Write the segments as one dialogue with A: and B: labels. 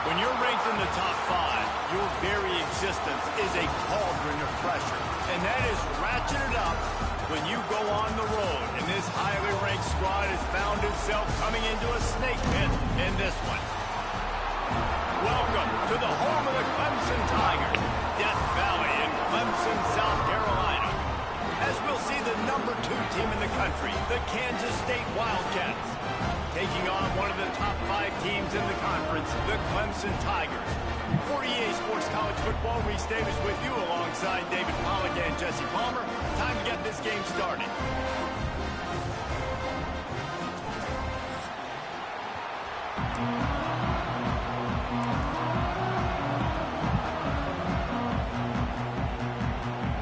A: When you're ranked in the top 5, your very existence is a cauldron of pressure. And that is ratcheted up when you go on the road. And this highly ranked squad has found itself coming into a snake pit in this one. Welcome to the home of the Clemson Tigers, Death Valley in Clemson, South Carolina. As we'll see the number 2 team in the country, the Kansas State Wildcats, taking on one of the top 5 teams in the conference, the Clemson Tigers. For EA Sports College Football, Reese Davis with you alongside David Pollock and Jesse Palmer. Time to get this game started.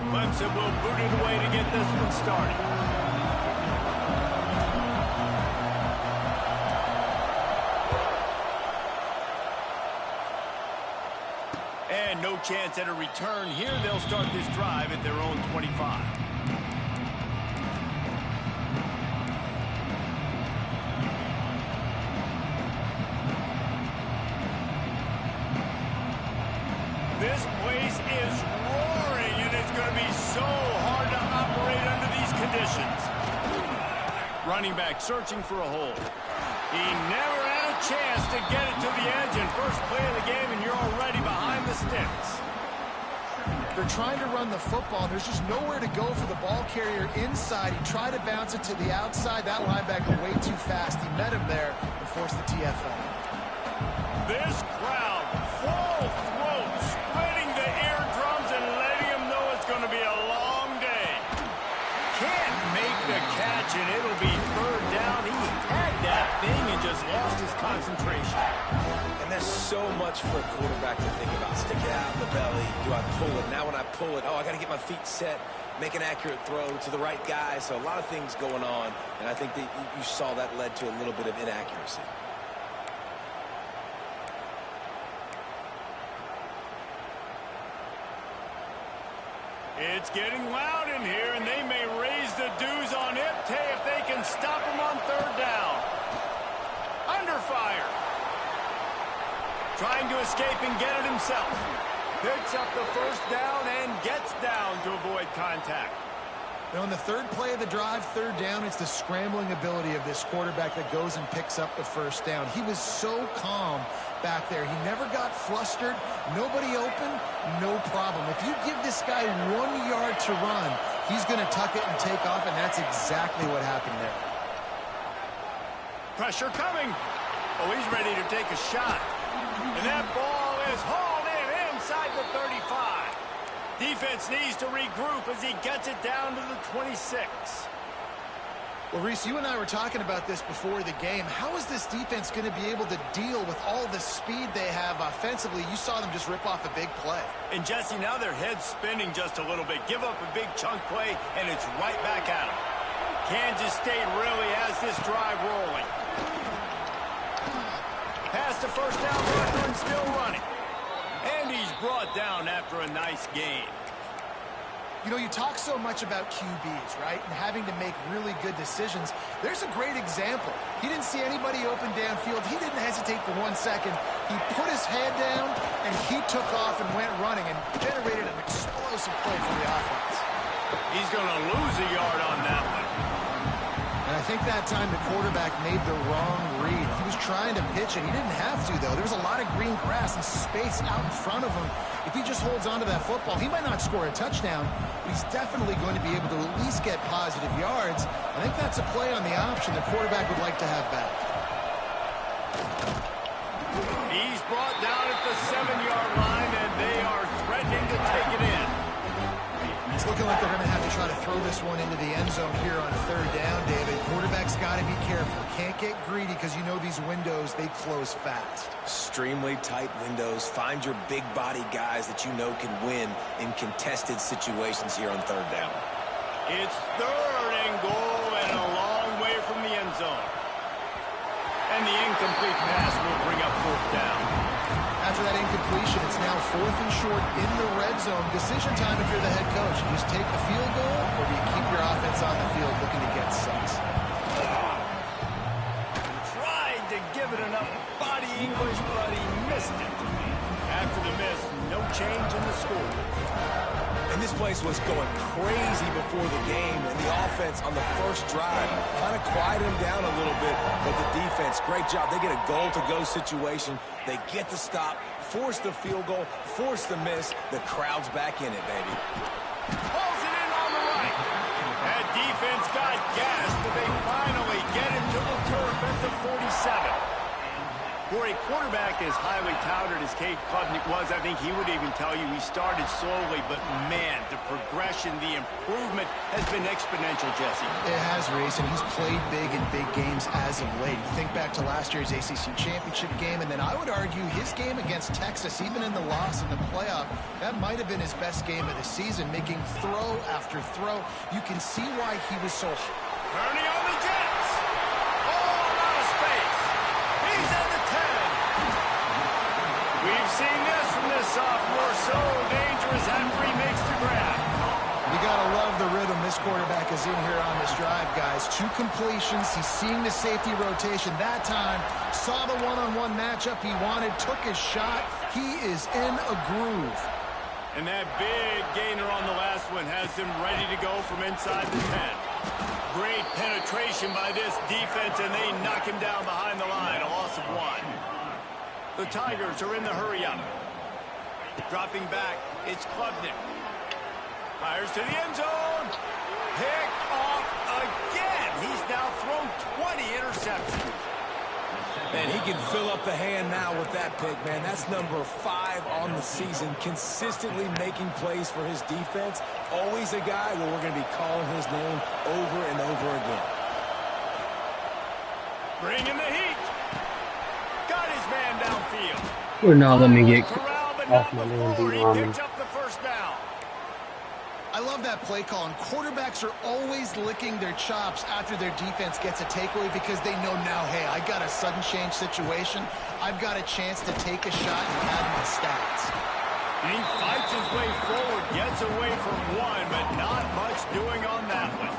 A: Clemson will boot it away to get this one started. And no chance at a return here. They'll start this drive at their own 25. This place is roaring, and it's going to be so hard to operate under these conditions. Running back searching for a hole. He never had a chance to get it to the edge, and first play of the game, and you're already behind the sticks.
B: They're trying to run the football. There's just nowhere to go for the ball carrier inside. He tried to bounce it to the outside. That linebacker way too fast. He met him there and forced the TFL.
A: This crowd, full throat, splitting the eardrums and letting him know it's going to be a long day. Can't make the catch, and it'll be third down. He had that thing and just lost his concentration.
C: And there's so much for a quarterback to think about. Stick it out in the belly. Do I pull it? Now when I pull it, I got to get my feet set, make an accurate throw to the right guy. So a lot of things going on, and I think that you saw that led to a little bit of inaccuracy.
A: It's getting loud in here, and they may raise the dues on Ncaa if they can stop him on third down. Under fire. Trying to escape and get it himself. Picks up the first down and gets down to avoid contact.
B: Now, on the third play of the drive, third down, it's the scrambling ability of this quarterback that goes and picks up the first down. He was so calm back there. He never got flustered. Nobody open, no problem. If you give this guy 1 yard to run, he's going to tuck it and take off, and that's exactly what happened there.
A: Pressure coming. Oh, he's ready to take a shot. And that ball is hauled in inside the 35. Defense needs to regroup as he gets it down to the 26.
B: Well, Reese, you and I were talking about this before the game. How is this defense going to be able to deal with all the speed they have offensively? You saw them just rip off a big play.
A: And, Jesse, now their head's spinning just a little bit. Give up a big chunk play, and it's right back at them. Kansas State really has this drive rolling. Past the first down marker and still running. And he's brought down after a nice gain.
B: You know, you talk so much about QBs, right, and having to make really good decisions. There's a great example. He didn't see anybody open downfield. He didn't hesitate for 1 second. He put his head down, and he took off and went running and generated an explosive play for the offense.
A: He's going to lose a yard on that one.
B: And I think that time the quarterback made the wrong read. He was trying to pitch it. He didn't have to, though. There was a lot of green grass and space out in front of him. If he just holds on to that football, he might not score a touchdown, but he's definitely going to be able to at least get positive yards. I think that's a play on the option the quarterback would like to have back.
A: He's brought down at the 7-yard line, and they are threatening to take it in.
B: It's looking like they're going to have to try to throw this one into the end zone here on 3rd down, David. Quarterback's got to be careful. Can't get greedy because you know these windows, they close fast.
C: Extremely tight windows. Find your big body guys that you know can win in contested situations here on 3rd down.
A: It's 3rd and goal and a long way from the end zone. And the incomplete pass will bring up 4th down.
B: After that incompletion, it's now 4th and short in the red zone. Decision time if you're the head coach. You just take the field goal, or do you keep your offense on the field looking to get 6?
A: Tried to give it enough body English, but he missed it. After the miss, no change in the score.
C: And this place was going crazy before the game, and the offense on the first drive kind of quieted them down a little bit, but the defense, great job. They get a goal-to-go situation. They get the stop, force the field goal, force the miss. The crowd's back in it, baby.
A: Pulls it in on the right. That defense got gassed, but they finally get him to the turf at the 47. For a quarterback as highly touted as Cade Klubnik was, I think he would even tell you he started slowly, but man, the progression, the improvement has been exponential, Jesse.
B: It has, Reese, and he's played big in big games as of late. You think back to last year's ACC championship game, and then I would argue his game against Texas, even in the loss in the playoff, that might have been his best game of the season, making throw after throw. You can see why he was so...
A: Turning on the Jets. All out of space. He's at the 10. We've seen this from this sophomore, so dangerous after he makes the grab.
B: You gotta love the rhythm this quarterback is in here on this drive, guys. 2 completions. He's seeing the safety rotation that time. Saw the one-on-one matchup he wanted, took his shot. He is in a groove.
A: And that big gainer on the last one has him ready to go from inside the 10. Great penetration by this defense, and they knock him down behind the line. A loss of 1. The Tigers are in the hurry-up. Dropping back, it's Klubnik. Fires to the end zone. Picked off again. He's now thrown 20 interceptions.
C: Man, he can fill up the hand now with that pick, man. That's number 5 on the season, consistently making plays for his defense. Always a guy where we're going to be calling his name over and over again.
A: Bringing the heat. Got his man downfield.
D: Would not let me get
A: Corral, but
D: off
A: not
D: my man
A: before
D: being
A: he
D: on me.
A: picks up the first down.
B: I love that play call, and quarterbacks are always licking their chops after their defense gets a takeaway because they know now, hey, I got a sudden change situation. I've got a chance to take a shot and add my stats.
A: And he fights his way forward, gets away from 1, but not much doing on that one.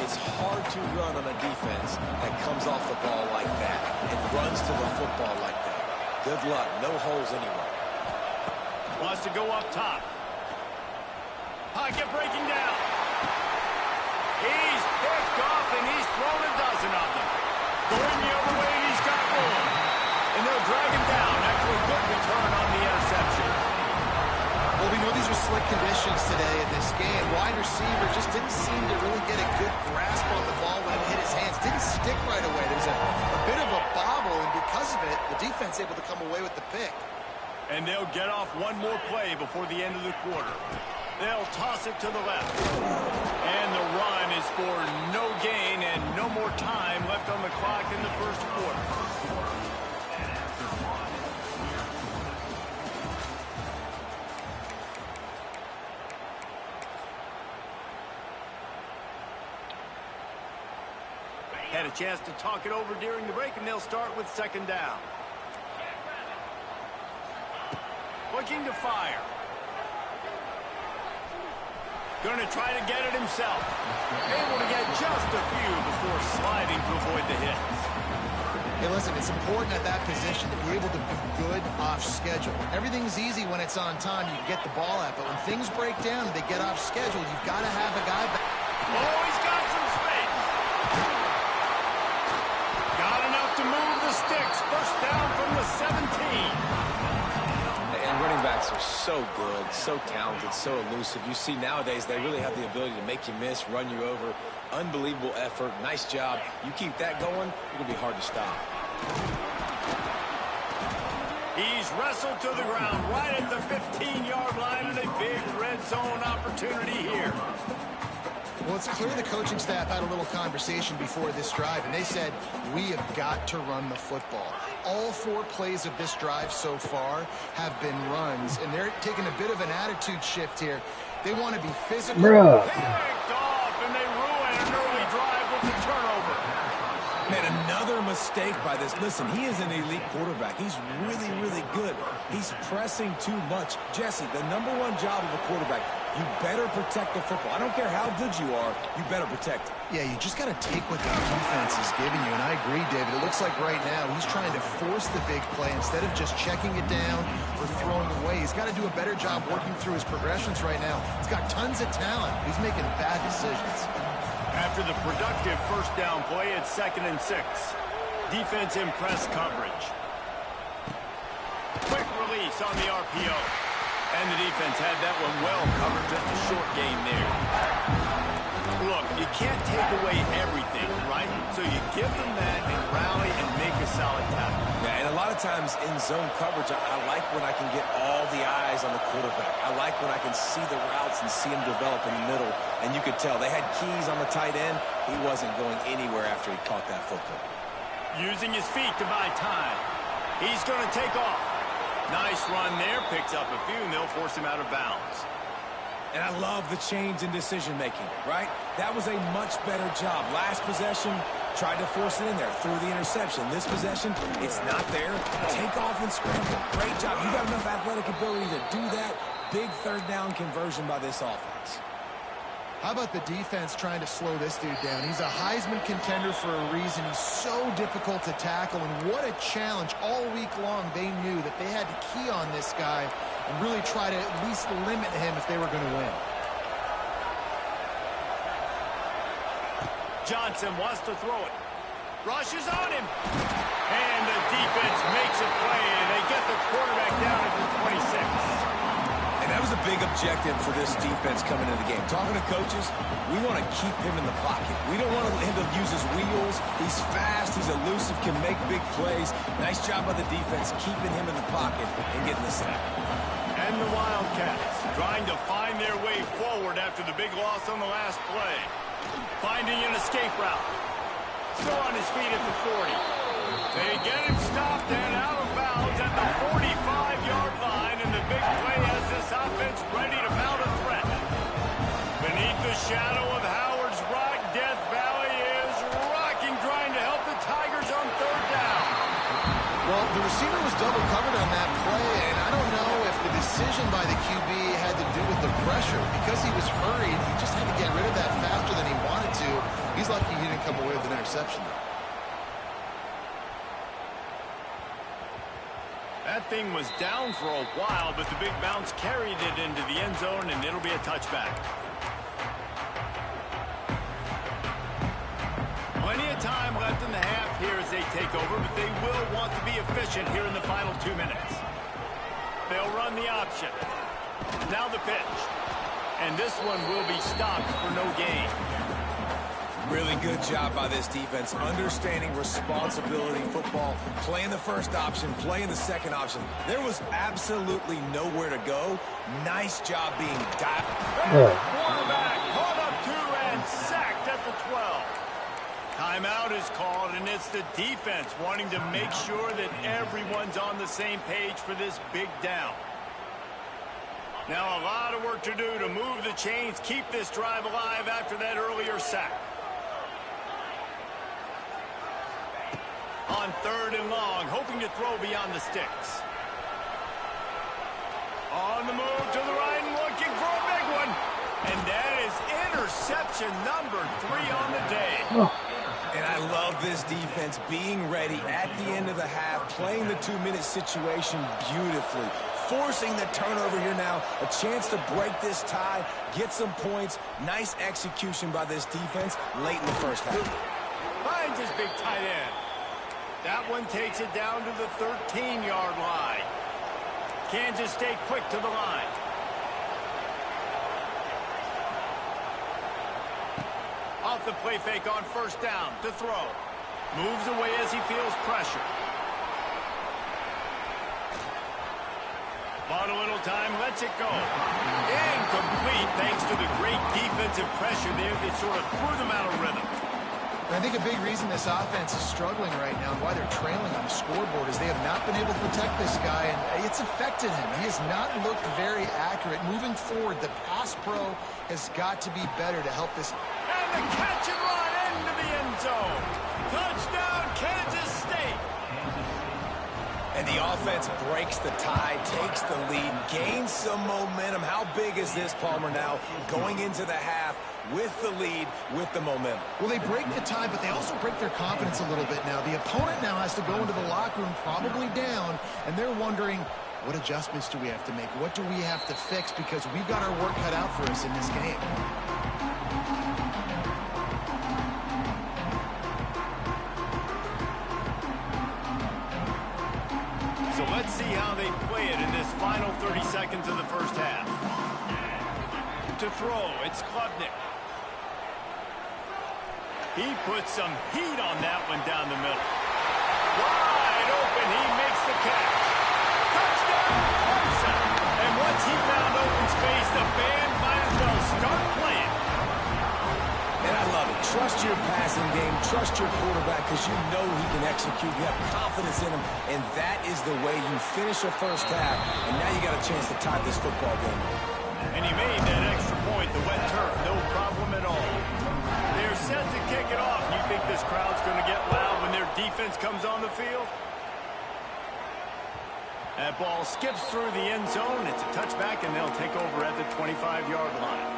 C: It's hard to run on a defense that comes off the ball like that and runs to the football like that. Good luck. No holes anywhere.
A: Wants to go up top. Pocket breaking down. He's picked off, and he's thrown a dozen of them. Going the other way, he's got room. And they'll drag him down after a good return on the interception.
B: Well, we know these are slick conditions today in this game. Wide receiver just didn't seem to really get a good grasp on the ball when it hit his hands. Didn't stick right away. There was a bit of a bobble, and because of it, the defense able to come away with the pick.
A: And they'll get off one more play before the end of the quarter. They'll toss it to the left. And the run is for no gain and no more time left on the clock in the first quarter. Had a chance to talk it over during the break, and they'll start with second down. Looking to fire. Going to try to get it himself. Able to get just a few before sliding to avoid the hits.
B: Hey, listen, it's important at that position to be able to be good off schedule. Everything's easy when it's on time. You get the ball out, but when things break down and they get off schedule, you've got to have a guy back.
A: Oh, he's got some space. Got enough to move the sticks. First down from the 17.
C: And running backs are so good, so talented, so elusive. You see nowadays they really have the ability to make you miss, run you over. Unbelievable effort. Nice job. You keep that going, it'll be hard to stop.
A: He's wrestled to the ground right at the 15-yard line, and a big red zone opportunity here.
B: Well, it's clear the coaching staff had a little conversation before this drive, and they said, we have got to run the football. All 4 plays of this drive so far have been runs, and they're taking a bit of an attitude shift here. They want to be physical.
A: Picked off, and they ruin an early drive with the turnover.
C: Man, another mistake by this. Listen, he is an elite quarterback. He's really, really good. He's pressing too much. Jesse, the #1 job of a quarterback, you better protect the football. I don't care how good you are, you better protect it.
B: Yeah, you just got to take what the defense is giving you, and I agree, David. It looks like right now he's trying to force the big play instead of just checking it down or throwing away. He's got to do a better job working through his progressions right now. He's got tons of talent. He's making bad decisions.
A: After the productive first down play, it's 2nd and 6. Defense in press coverage. Quick release on the RPO. And the defense had that one well covered, just a short gain there. Look, you can't take away everything, right? So you give them that and rally and make a solid tackle.
C: Yeah, and a lot of times in zone coverage, I like when I can get all the eyes on the quarterback. I like when I can see the routes and see him develop in the middle. And you could tell they had keys on the tight end. He wasn't going anywhere after he caught that football.
A: Using his feet to buy time. He's going to take off. Nice run there. Picks up a few, and they'll force him out of bounds.
C: And I love the change in decision-making, right? That was a much better job. Last possession, tried to force it in there, threw the interception. This possession, it's not there. Take off and scramble. Great job. You got enough athletic ability to do that. Big third down conversion by this offense.
B: How about the defense trying to slow this dude down? He's a Heisman contender for a reason. He's so difficult to tackle, and what a challenge. All week long, they knew that they had to key on this guy and really try to at least limit him if they were going to win.
A: Johnson wants to throw it. Rushes on him. And the defense makes a play, and they get the quarterback down at the 26.
C: And that was a big objective for this defense coming into the game. Talking to coaches, we want to keep him in the pocket. We don't want him to use his wheels. He's fast. He's elusive, can make big plays. Nice job by the defense keeping him in the pocket and getting the sack.
A: And the Wildcats trying to find their way forward after the big loss on the last play. Finding an escape route. Still on his feet at the 40. They get him stopped and out of bounds at the 45-yard line, and the big play has this offense ready to mount a threat. Beneath the shadow of Howard's Rock, Death Valley is rocking, trying to help the Tigers on third down.
B: Well, the receiver was double covered on that play, and I don't know if the decision by the QB had to do with the pressure. Because he was hurried, he just had to get rid of that faster than he wanted to. He's lucky he didn't come away with an interception.
A: That thing was down for a while, but the big bounce carried it into the end zone, and it'll be a touchback. Plenty of time left in the half here as they take over, but they will want to be efficient here in the final 2 minutes. They'll run the option. Now the pitch. And this one will be stopped for no gain.
C: Really good job by this defense, understanding responsibility football, playing the first option, playing the second option. There was absolutely nowhere to go. Nice job being
A: Quarterback caught up to and sacked at the 12. Timeout is called, and it's the defense wanting to make sure that everyone's on the same page for this big down. Now a lot of work to do to move the chains, keep this drive alive after that earlier sack. On 3rd and long, hoping to throw beyond the sticks. On the move to the right and looking for a big one. And that is interception number 3 on the day.
C: And I love this defense being ready at the end of the half, playing the 2-minute situation beautifully, forcing the turnover here now, a chance to break this tie, get some points. Nice execution by this defense late in the first half.
A: Finds his big tight end. That one takes it down to the 13-yard line. Kansas State quick to the line. Off the play fake on 1st down to throw. Moves away as he feels pressure. Bought a little time, lets it go. Incomplete thanks to the great defensive pressure there that sort of threw them out of rhythm.
B: I think a big reason this offense is struggling right now and why they're trailing on the scoreboard is they have not been able to protect this guy, and it's affected him. He has not looked very accurate. Moving forward, the pass pro has got to be better to help this.
A: And the catch and run into the end zone. Touchdown, Kansas State.
C: And the offense breaks the tie, takes the lead, gains some momentum. How big is this, Palmer, now going into the half with the lead, with the momentum?
B: Well, they break the tie, but they also break their confidence a little bit now. The opponent now has to go into the locker room probably down, and they're wondering, what adjustments do we have to make? What do we have to fix? Because we've got our work cut out for us in this game.
A: So let's see how they play it in this final 30 seconds of the first half. To throw, it's Klubnik. He puts some heat on that one down the middle. Wide open, he makes the catch. Touchdown, Clemson. And once he found open space, the band might as well start playing.
C: And I love it. Trust your passing game. Trust your quarterback because you know he can execute. You have confidence in him, and that is the way you finish a first half. And now you got a chance to tie this football game.
A: And he made that extra point, the wet turf, no problem at all. They're set to kick it off. You think this crowd's going to get loud when their defense comes on the field? That ball skips through the end zone. It's a touchback, and they'll take over at the 25-yard line.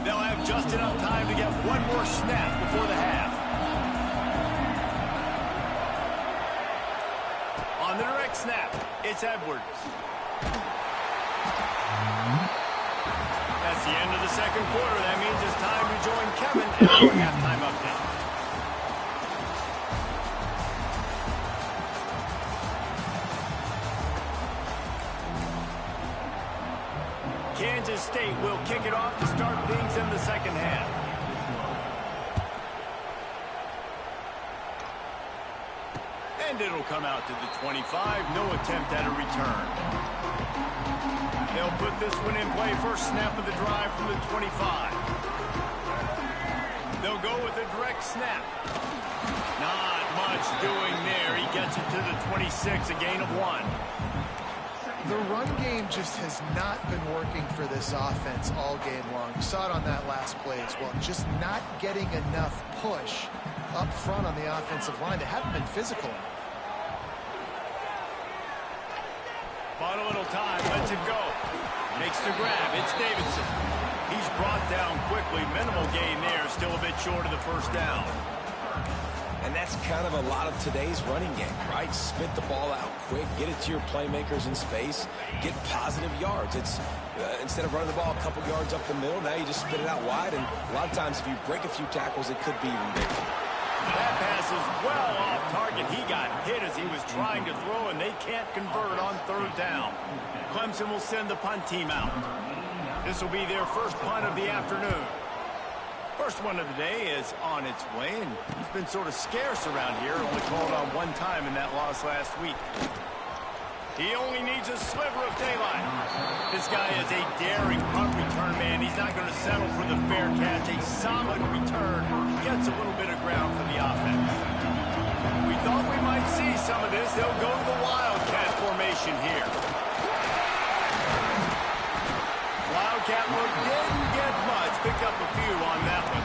A: They'll have just enough time to get one more snap before the half. On the direct snap, it's Edwards. That's the end of the second quarter. That means it's time to join Kevin in our halftime update. Kansas State will kick it off to start things in the second half. And it'll come out to the 25. No attempt at a return. They'll put this one in play. First snap of the drive from the 25. They'll go with a direct snap. Not much doing there. He gets it to the 26, a gain of 1.
B: The run game just has not been working for this offense all game long. You saw it on that last play as well. Just not getting enough push up front on the offensive line. They haven't been physical enough.
A: Bought a little time, lets it go. Makes the grab, it's Davidson. He's brought down quickly. Minimal gain there, still a bit short of the first down.
C: And that's kind of a lot of today's running game, right? Spit the ball out quick, get it to your playmakers in space, get positive yards. It's instead of running the ball a couple yards up the middle, now you just spit it out wide. And a lot of times if you break a few tackles, it could be even bigger.
A: That pass is well off target. He got hit as he was trying to throw, and they can't convert on third down. Clemson will send the punt team out. This will be their first punt of the afternoon. First one of the day is on its way, and he's been sort of scarce around here, only called on one time in that loss last week. He only needs a sliver of daylight. This guy is a daring punt return man. He's not going to settle for the fair catch. A solid return gets a little bit of ground for the offense. We thought we might see some of this. They'll go to the Wildcat formation here. Wildcat look didn't get much. Picked up a few on that one.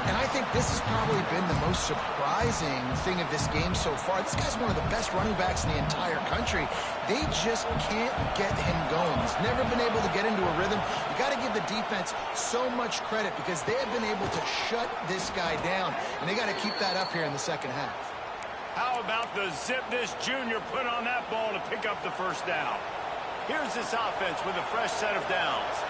B: And I think this has probably been the most surprising thing of this game so far. This guy's one of the best running backs in the entire country. They just can't get him going. He's never been able to get into a rhythm. You got to give the defense so much credit because they have been able to shut this guy down, and they got to keep that up here in the second half.
A: How about the zip this junior put on that ball to pick up the first down? Here's this offense with a fresh set of downs.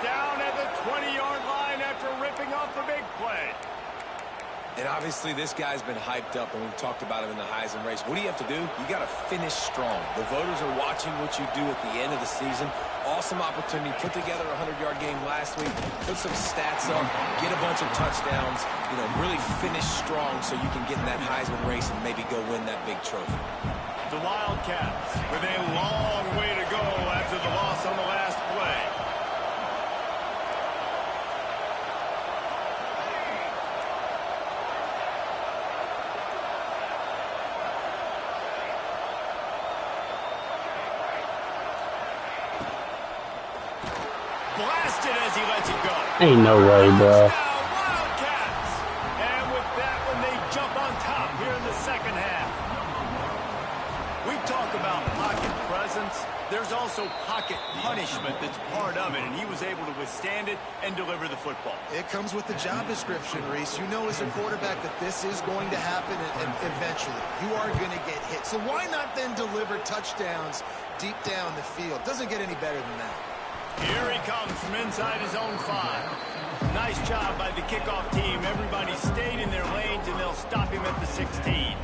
A: Down at the 20-yard line after ripping off the big play.
C: And obviously this guy's been hyped up, and we've talked about him in the Heisman race. What do you have to do? You got to finish strong. The voters are watching what you do at the end of the season. Awesome opportunity. Put together a 100-yard game last week. Put some stats up. Get a bunch of touchdowns. You know, really finish strong so you can get in that Heisman race and maybe go win that big trophy.
A: The Wildcats with a long way to go after the loss on the last play. Blasted as he lets it go.
D: Ain't no way, bro.
A: Wildcats. And with that one, they jump on top here in the second half. We talk about pocket presence. There's also pocket punishment that's part of it, and he was able to withstand it and deliver the football.
B: It comes with the job description, Reese. You know as a quarterback that this is going to happen and eventually. You are going to get hit. So why not then deliver touchdowns deep down the field? Doesn't get any better than that.
A: Here he comes from inside his own 5. Nice job by the kickoff team. Everybody stayed in their lanes, and they'll stop him at the 16.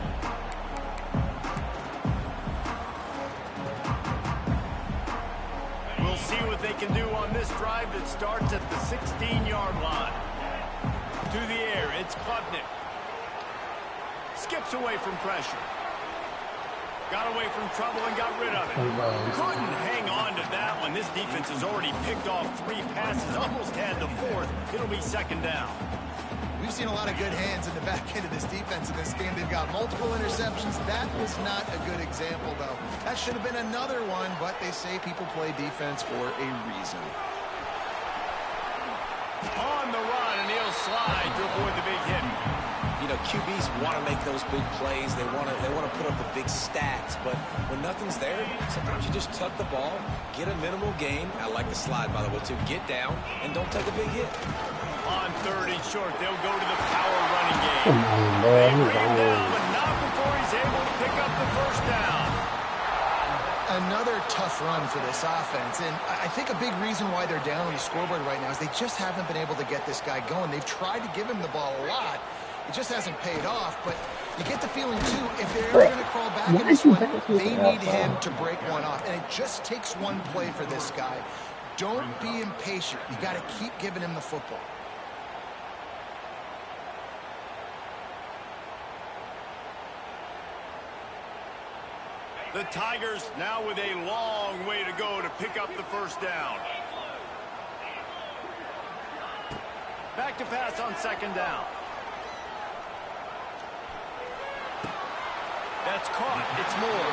A: We'll see what they can do on this drive that starts at the 16-yard line. To the air, it's Klubnik. Skips away from pressure. Got away from trouble and got rid of it. Couldn't hang on to that one. This defense has already picked off 3 passes, almost had the 4th. It'll be second down.
B: We've seen a lot of good hands in the back end of this defense in this game. They've got multiple interceptions. That was not a good example, though. That should have been another one, but they say people play defense for a reason.
A: On the run, and he'll slide to avoid the big hit.
C: You know, QBs want to make those big plays. They want to put up the big stats. But when nothing's there, sometimes you just tuck the ball, get a minimal gain. I like the slide, by the way, too. Get down and don't take a big hit.
A: On 3rd and short, they'll go to the power running game.
D: Come on, bro.
A: They bring him down, but not before he's able to pick up the first down.
B: Another tough run for this offense, and I think a big reason why they're down on the scoreboard right now is they just haven't been able to get this guy going. They've tried to give him the ball a lot. It just hasn't paid off, but you get the feeling, too, if they're ever going to crawl back in this one, they need him to break one off. And it just takes one play for this guy. Don't be impatient. You got to keep giving him the football.
A: The Tigers now with a long way to go to pick up the first down. Back to pass on second down. That's caught. It's Moore.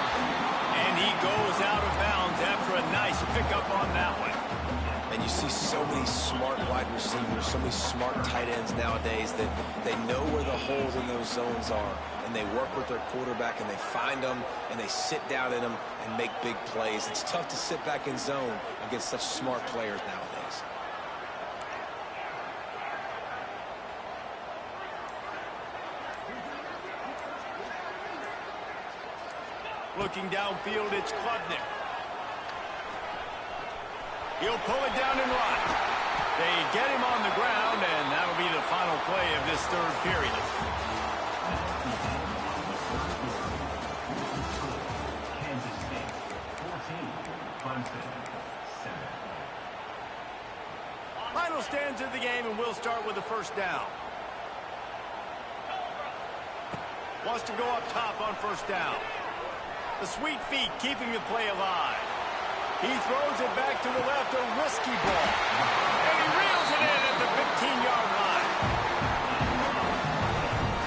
A: And he goes out of bounds after a nice pickup on that one.
C: And you see so many smart wide receivers, so many smart tight ends nowadays that they know where the holes in those zones are. And they work with their quarterback, and they find them, and they sit down in them and make big plays. It's tough to sit back in zone against such smart players nowadays.
A: Looking downfield, it's Klubnik. He'll pull it down and run. They get him on the ground, and that'll be the final play of this third period. Final stands of the game, and we'll start with the first down. Wants to go up top on first down. The sweet feet keeping the play alive. He throws it back to the left, a risky ball. And he reels it in at the 15-yard line.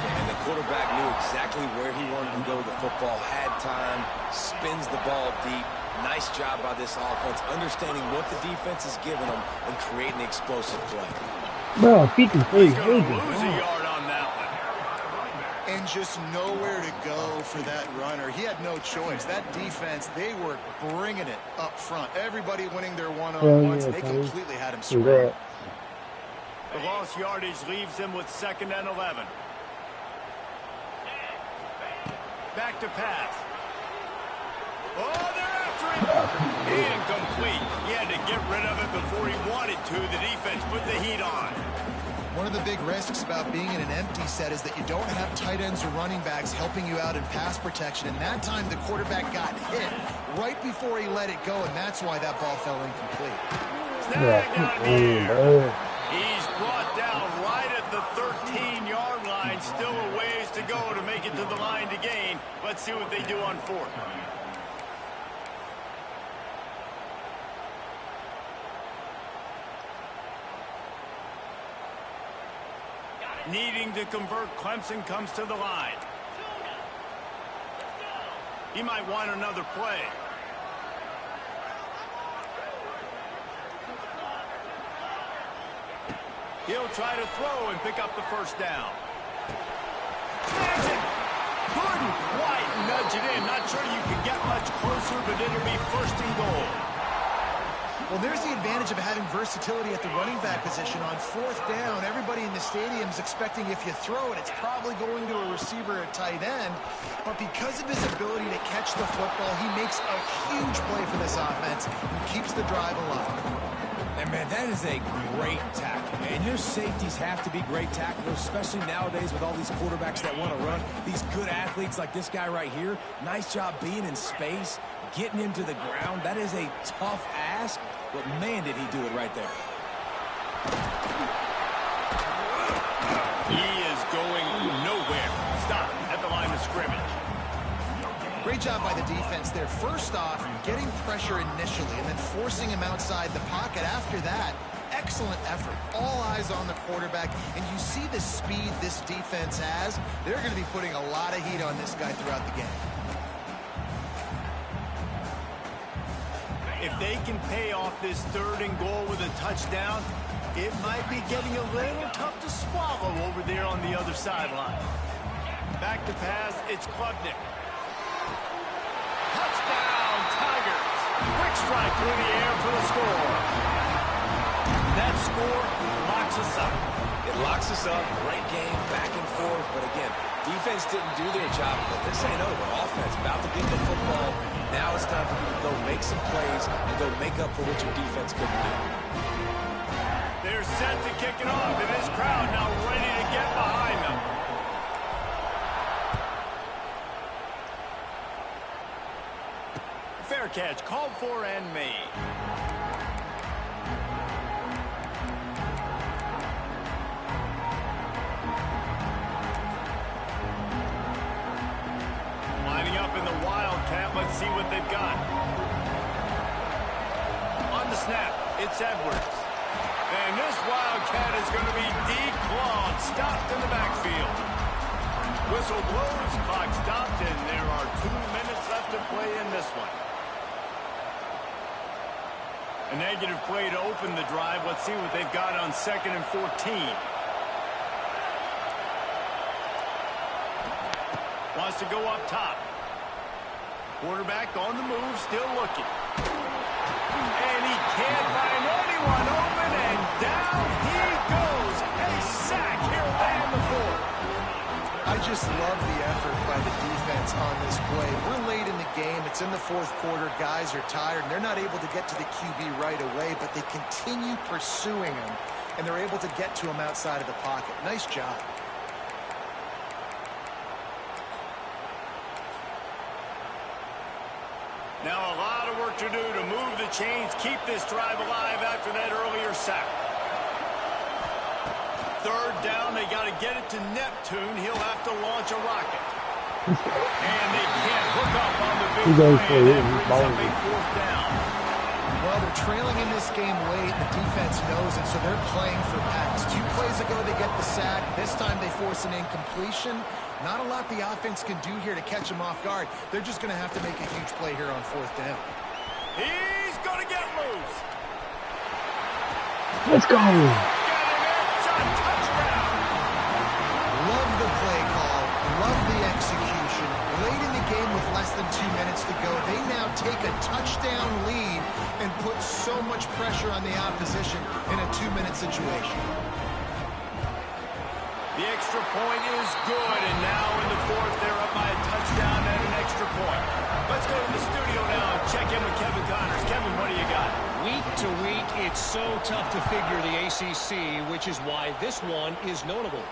C: And the quarterback knew exactly where he wanted to go with the football, had time, spins the ball deep. Nice job by this offense, understanding what the defense is giving them and creating the explosive play.
D: Bro, 53.
A: He's going to lose a yard on that one.
B: And just nowhere to go for that runner. He had no choice. That defense, they were bringing it up front. Everybody winning their one-on-ones. They completely had him screwed.
A: The lost yardage leaves them with 2nd and 11. Back to pass. Oh, they're after him. Incomplete. He had to get rid of it before he wanted to. The defense put the heat on.
B: One of the big risks about being in an empty set is that you don't have tight ends or running backs helping you out in pass protection. And that time the quarterback got hit right before he let it go, and that's why that ball fell incomplete.
A: Snagged out of the air. He's brought down right at the 13-yard line. Still a ways to go to make it to the line to gain. Let's see what they do on 4th. Needing to convert, Clemson comes to the line. He might want another play. He'll try to throw and pick up the first down. Snags it. Couldn't quite nudge it in. Not sure you can get much closer, but it'll be 1st and goal.
B: Well, there's the advantage of having versatility at the running back position. On 4th down, everybody in the stadium is expecting if you throw it, it's probably going to a receiver at tight end. But because of his ability to catch the football, he makes a huge play for this offense and keeps the drive alive.
C: And, man, that is a great tackle. And your safeties have to be great tacklers, especially nowadays with all these quarterbacks that want to run. These good athletes like this guy right here. Nice job being in space, getting him to the ground. That is a tough ask, but, man, did he do it right there.
A: He is going nowhere. Stop at the line of scrimmage.
B: Great job by the defense there. First off, getting pressure initially and then forcing him outside the pocket after that. Excellent effort. All eyes on the quarterback. And you see the speed this defense has. They're going to be putting a lot of heat on this guy throughout the game.
A: If they can pay off this 3rd and goal with a touchdown, it might be getting a little tough to swallow over there on the other sideline. Back to pass, it's Klubnik. Touchdown, Tigers. Quick strike through the air for the score. That score locks us up.
C: It locks us up. Great game, back and forth. But again, defense didn't do their job. But this ain't over. Offense about to get the football. Now it's time for you to go make some plays and go make up for what your defense couldn't do.
A: They're set to kick it off, and this crowd now ready to get behind them. Fair catch, called for and made. Lining up in the Wildcat, let's see what they've got. On the snap, it's Edwards. And this Wildcat is going to be declawed, stopped in the backfield. Whistle blows, clock stopped, and there are 2 minutes left to play in this one. A negative play to open the drive. Let's see what they've got on 2nd and 14. Wants to go up top. Quarterback on the move, still looking. And he can't find anyone open, and down he goes. A sack. He'll land the 4th.
B: I I just love the effort by the defense on this play. We're late in the game. It's in the fourth quarter. Guys are tired, and they're not able to get to the QB right away, but they continue pursuing him, and they're able to get to him outside of the pocket. Nice job.
A: Now a lot of work to do to move the chains, keep this drive alive after that earlier sack. Third down, they got to get it to Neptune. He'll have to launch a rocket. And they can't hook up on the big play. That brings up a fourth down.
B: Well, they're trailing in this game late. The defense knows it, so they're playing for pass. 2 plays ago, they get the sack. This time, they force an incompletion. Not a lot the offense can do here to catch them off guard. They're just going to have to make a huge play here on fourth down.
A: He's going to get loose.
D: Let's go.
B: Love the play call. Love the execution. Late in the game with less than 2 minutes to go, they now take a touchdown lead and put so much pressure on the opposition in a 2-minute situation.
A: The extra point is good, and now in the fourth, they're up by a touchdown and an extra point. Let's go to the studio now and check in with Kevin Connors. Kevin, what do you got?
E: Week to week, it's so tough to figure the ACC, which is why this one is notable.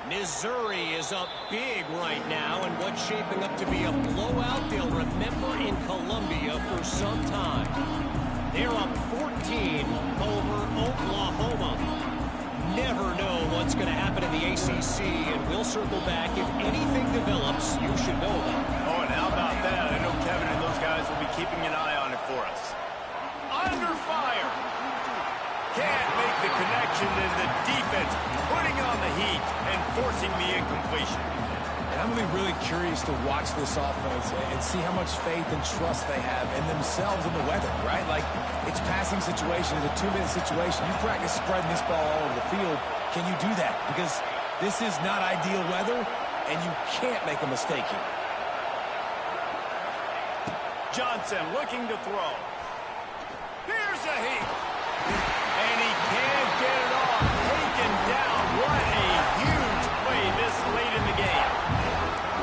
E: Missouri is up big right now, and what's shaping up to be a blowout they'll remember in Columbia for some time. They're up 14 over Oklahoma. Never know what's going to happen in the ACC, and we'll circle back. If anything develops, you should know about it.
A: Oh, and how about that? I know Kevin and those guys will be keeping an eye on it for us. Under fire. Can't make the connection, and the defense putting on the heat and forcing the incompletion.
C: And I'm going to be really curious to watch this offense and see how much faith and trust they have in themselves and the weather, right? Like, it's passing situation, it's a 2-minute situation. You practice spreading this ball all over the field. Can you do that? Because this is not ideal weather, and you can't make a mistake here.
A: Johnson looking to throw. Here's a heat. And he can't get it off. Taken down. What a huge play this late in the game.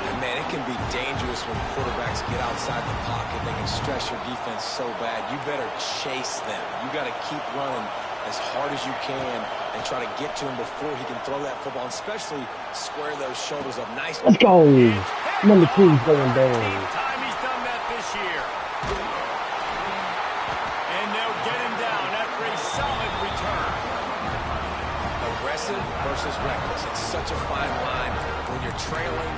C: And man, it can be dangerous when quarterbacks get outside the pocket. They can stress your defense so bad. You better chase them. You got to keep running as hard as you can and try to get to him before he can throw that football, and especially square those shoulders up nice.
D: Let's go. Number 2's going down.
A: Time he's done that this year. And they'll get him down after a solid return.
C: Aggressive versus reckless. It's such a fine line when you're trailing.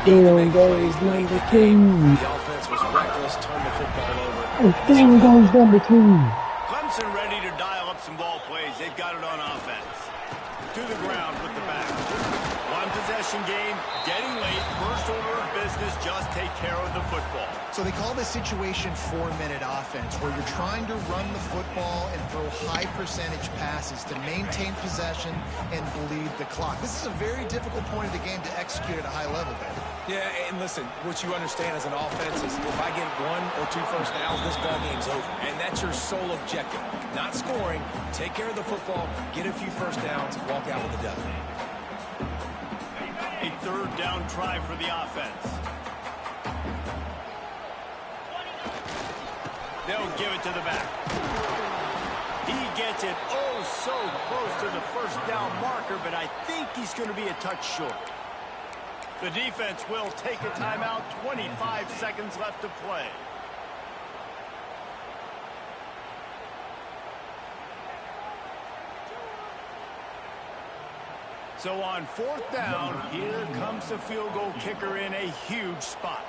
D: Down goes number 2.
C: The offense was reckless, turned the football over.
D: And down goes number 2.
A: Clemson ready to dial up some ball plays. They've got it on offense. To the ground with the back. One possession game, getting late. First order of business, just take care of the football.
B: So they call this situation 4-minute offense, where you're trying to run the football and throw high percentage passes to maintain possession and bleed the clock. This is a very difficult point of the game to execute at a high level, Ben.
C: Yeah, and listen, what you understand as an offense is if I get 1 or 2 first downs, this ball game's over. And that's your sole objective. Not scoring, take care of the football, get a few first downs, walk out with a W.
A: A third down try for the offense. They'll give it to the back. He gets it oh so close to the first down marker, but I think he's going to be a touch short. The defense will take a timeout. 25 seconds left to play. So on fourth down, here comes the field goal kicker in a huge spot.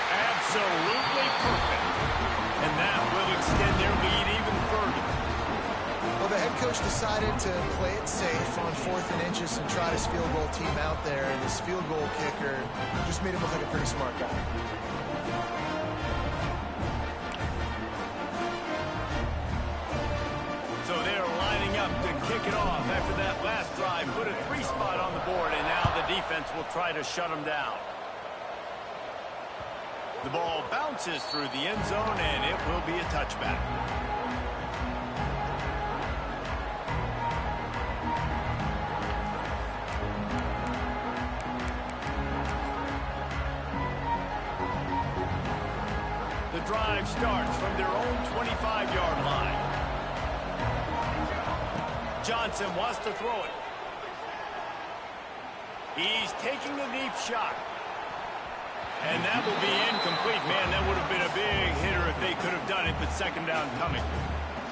A: Absolutely perfect. And that will extend their lead even further.
B: Well, the head coach decided to play it safe on 4th and inches and try his field goal team out there, and his field goal kicker just made him look like a pretty smart guy.
A: So they're lining up to kick it off after that last drive. Put a 3 spot on the board, and now the defense will try to shut them down. The ball bounces through the end zone, and it will be a touchback. drive starts from their own 25-yard line. Johnson wants to throw it. He's taking a deep shot. And that will be incomplete. Man, that would have been a big hitter if they could have done it, but second down coming.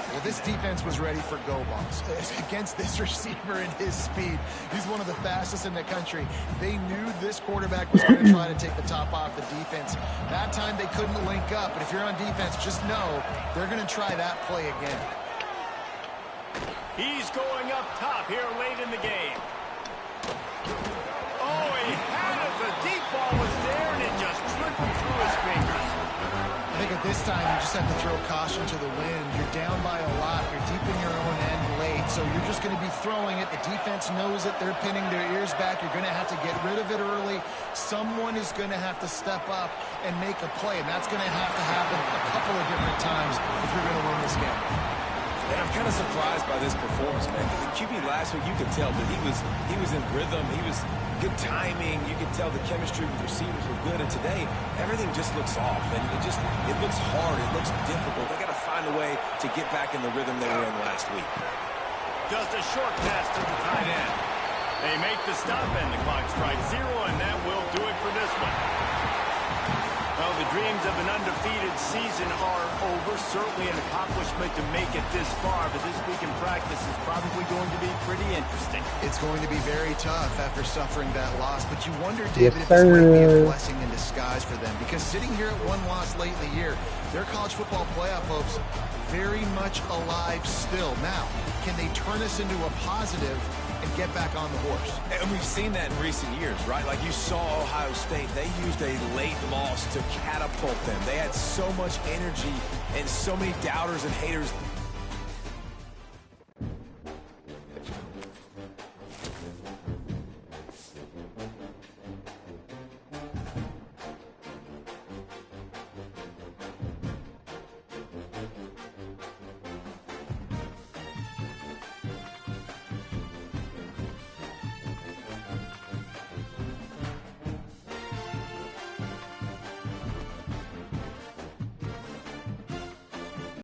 B: Well, this defense was ready for go balls against this receiver and his speed. He's one of the fastest in the country. They knew this quarterback was going to try to take the top off the defense. That time they couldn't link up, but if you're on defense, just know they're going to try that play again.
A: He's going up top here late in the game. Oh, he had it. The deep ball was there, and it just trickled through his fingers.
B: I think at this time, you just have to throw caution to the wind. You're down by a lot. You're deep in your own end late, so you're just going to be throwing it. The defense knows it. They're pinning their ears back. You're going to have to get rid of it early. Someone is going to have to step up and make a play, and that's going to have to happen a couple of different times if you're going to win this game.
C: And I'm kind of surprised by this performance, man. The QB last week, you could tell that he was in rhythm. He was good timing. You could tell the chemistry with receivers were good. And today, everything just looks off. And it looks hard. It looks difficult. They got to find a way to get back in the rhythm they were in last week.
A: Just a short pass to the tight end. They make the stop, and the clock strikes 0, and that will do it for this one. Well, the dreams of an undefeated season are over. Certainly an accomplishment to make it this far, but this week in practice is probably going to be pretty interesting.
B: It's going to be very tough after suffering that loss, but you wonder, David, if this might be a blessing in disguise for them, because sitting here at one loss late in the year, their college football playoff hopes very much alive still. Now, can they turn this into a positive and get back on the horse?
C: And we've seen that in recent years, right? Like you saw Ohio State, they used a late loss to catapult them. They had so much energy and so many doubters and haters